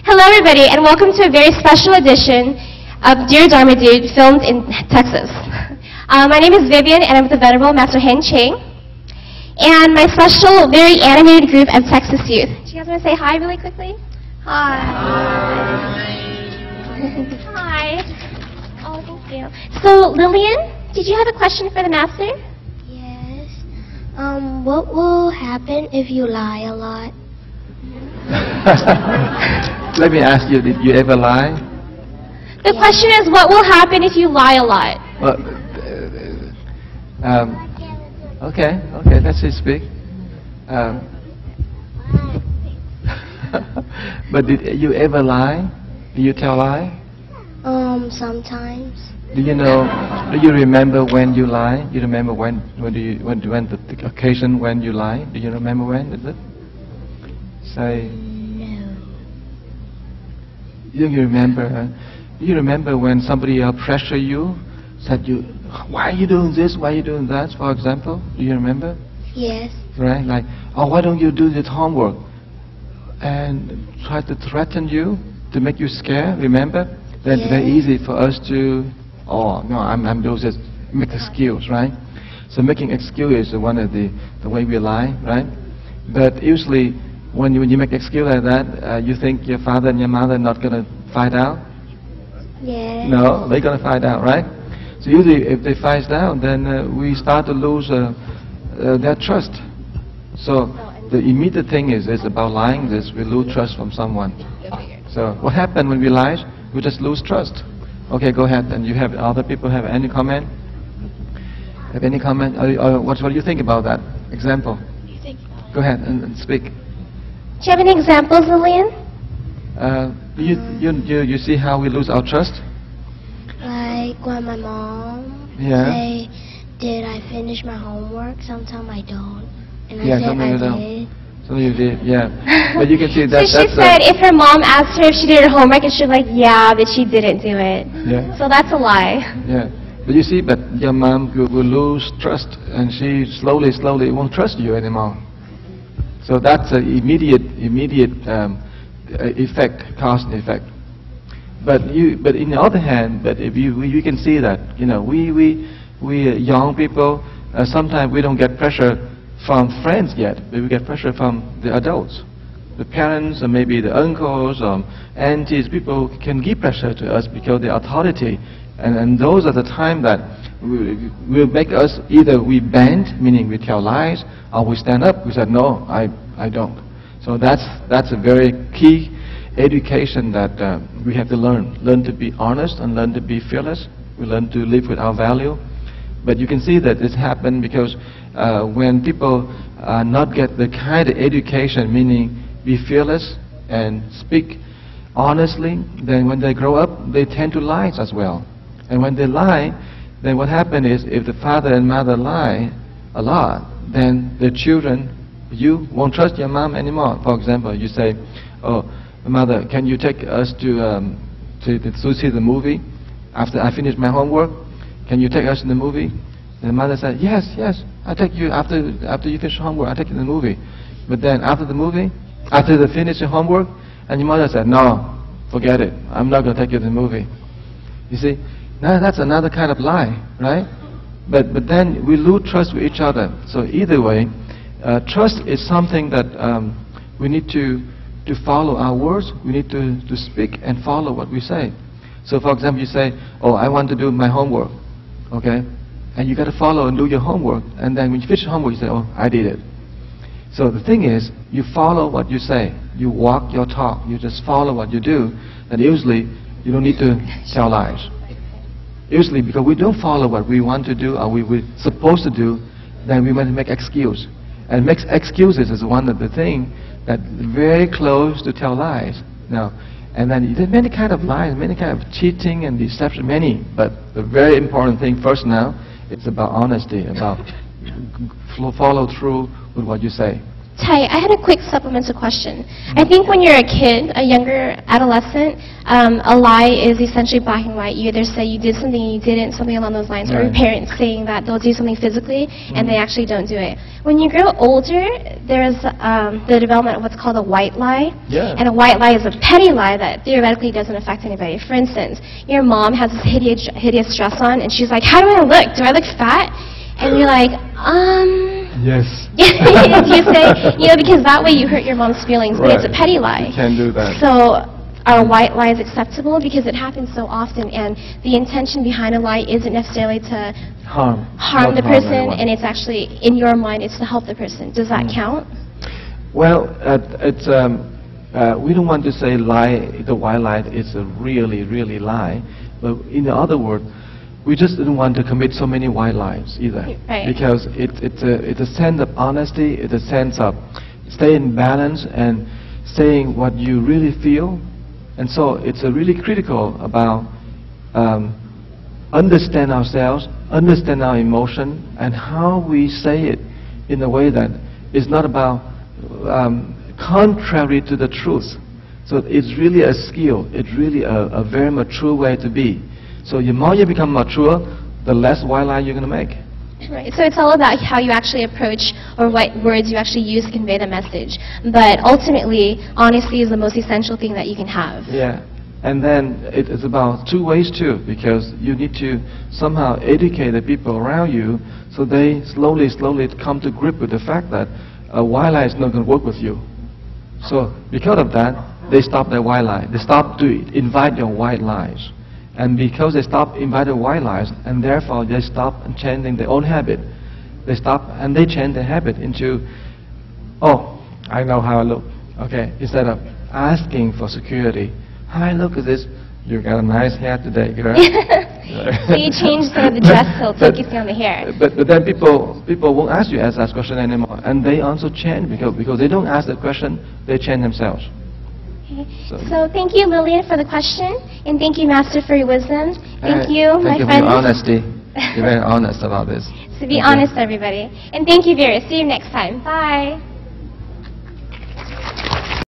Hello everybody, and welcome to a very special edition of DearDharmaDude, filmed in Texas. My name is Vivian, and I'm with the Venerable Master Heng Ching, and my special, very animated group of Texas youth. Do you guys want to say hi really quickly? Hi. Hi. Oh, thank you. So, Lillian, did you have a question for the Master? Yes. What will happen if you lie a lot? Let me ask you, did you ever lie? The question is, what will happen if you lie a lot? Well, okay, let's just speak. But did you ever lie? Do you tell lie? Sometimes. Do you remember when you lie? You remember when the occasion when you lie? Do you remember when is it? Say. No. You remember? Do you remember when somebody else pressure you, said you, why are you doing this? Why are you doing that? For example, do you remember? Yes. Right? Like, oh, why don't you do this homework? And try to threaten you to make you scared. Remember? That's yes. very easy for us to. Oh no, I'm doing this. Make excuse, right? So making excuse is one of the way we lie, right? But usually, when you make excuse like that, you think your father and your mother are not going to find out? Yes. No, they're going to find out, right? So usually if they find out, then we start to lose their trust. So the immediate thing is about lying this, we lose trust from someone. So what happens when we lie? We just lose trust. Okay, go ahead. And you have other people have any comment? Have any comment? What do you think about that example? Go ahead and speak. Do you have any examples, Lillian? You see how we lose our trust? Like when my mom say, did I finish my homework? Sometimes I don't. And I said I did. Sometimes you did, yeah. But you can see that. So she said if her mom asked her if she did her homework, and she's like, yeah, but she didn't do it. Yeah. So that's a lie. Yeah. But you see, but your mom will lose trust, and she slowly won't trust you anymore. So that's an immediate effect, cause and effect. But in the other hand, but if you can see that we young people sometimes we don't get pressure from friends yet, but we get pressure from the adults, the parents or maybe the uncles or aunties. People can give pressure to us because the authority, and those are the time that will make us either we bend, meaning we tell lies, or we stand up. We said no, I don't. So that's a very key education that we have to learn to be honest and learn to be fearless. We learn to live with our value. But you can see that this happened because when people not get the kind of education, meaning be fearless and speak honestly, then when they grow up, they tend to lie as well. And when they lie, then what happens is if the father and mother lie a lot, then the children, you won't trust your mom anymore. For example, you say, oh, mother, can you take us to see the movie after I finish my homework? Can you take us to the movie? And the mother said, yes, I'll take you after you finish homework, I'll take you to the movie. But then after the movie, after they finish your homework, and your mother said, no, forget it, I'm not going to take you to the movie. You see, now that's another kind of lie, right? But then we lose trust with each other. So either way, trust is something that we need to follow our words. We need to speak and follow what we say. So for example, you say, oh, I want to do my homework, okay? And you got to follow and do your homework. And then when you finish your homework, you say, oh, I did it. So the thing is, you follow what you say. You walk your talk. You just follow what you do. And usually, you don't need to tell lies. Usually, because we don't follow what we want to do or we're supposed to do, then we might make excuse. And make excuses is one of the things that very close to tell lies. Now, and then there's many kind of lies, many kind of cheating and deception, many. But the very important thing first now, it's about honesty, about follow through with what you say. Hi, I had a quick supplemental question. I think when you're a kid, a younger adolescent, a lie is essentially black and white. You either say you did something, you didn't, something along those lines, or your parents saying that they'll do something physically and they actually don't do it. When you grow older, there's the development of what's called a white lie. Yeah. And a white lie is a petty lie that theoretically doesn't affect anybody. For instance, your mom has this hideous dress on and she's like, how do I look? Do I look fat? And you're like, Yes. you say, because that way you hurt your mom's feelings, but it's a petty lie. You can't do that. So are white lies acceptable? Because it happens so often, and the intention behind a lie isn't necessarily to harm the person, and it's actually, in your mind, it's to help the person. Does that count? Well, we don't want to say lie, the white lie is a really, really lie, but in other words, we just didn't want to commit so many white lies either. Right. Because it's a sense of honesty, it's a sense of staying in balance and saying what you really feel. And so it's really critical about understand ourselves, understand our emotion, and how we say it in a way that is not about contrary to the truth. So it's really a skill. It's really a very mature way to be. So the more you become mature, the less white lie you're going to make. Right. So it's all about how you actually approach or what words you actually use to convey the message. But ultimately, honesty is the most essential thing that you can have. Yeah. And then it's about two ways too, because you need to somehow educate the people around you so they slowly come to grip with the fact that a white lie is not going to work with you. So because of that, they stop their white lie. They stop to invite your white lies. And because they stop inviting white lies, and therefore they stop changing their own habit, they stop and they change their habit into, oh, I know how I look. Okay, instead of asking for security, hi, look at this. You got a nice hair today, girl. So you change the dress so focusing on the hair. But then people won't ask you as that question anymore, and they also change because they don't ask the question, they change themselves. Okay. So thank you, Lillian, for the question, and thank you, Master, for your wisdom. Thank you, my friends. Thank you for your honesty. You're very honest about this. So be honest, everybody. And thank you, Vera. See you next time. Bye.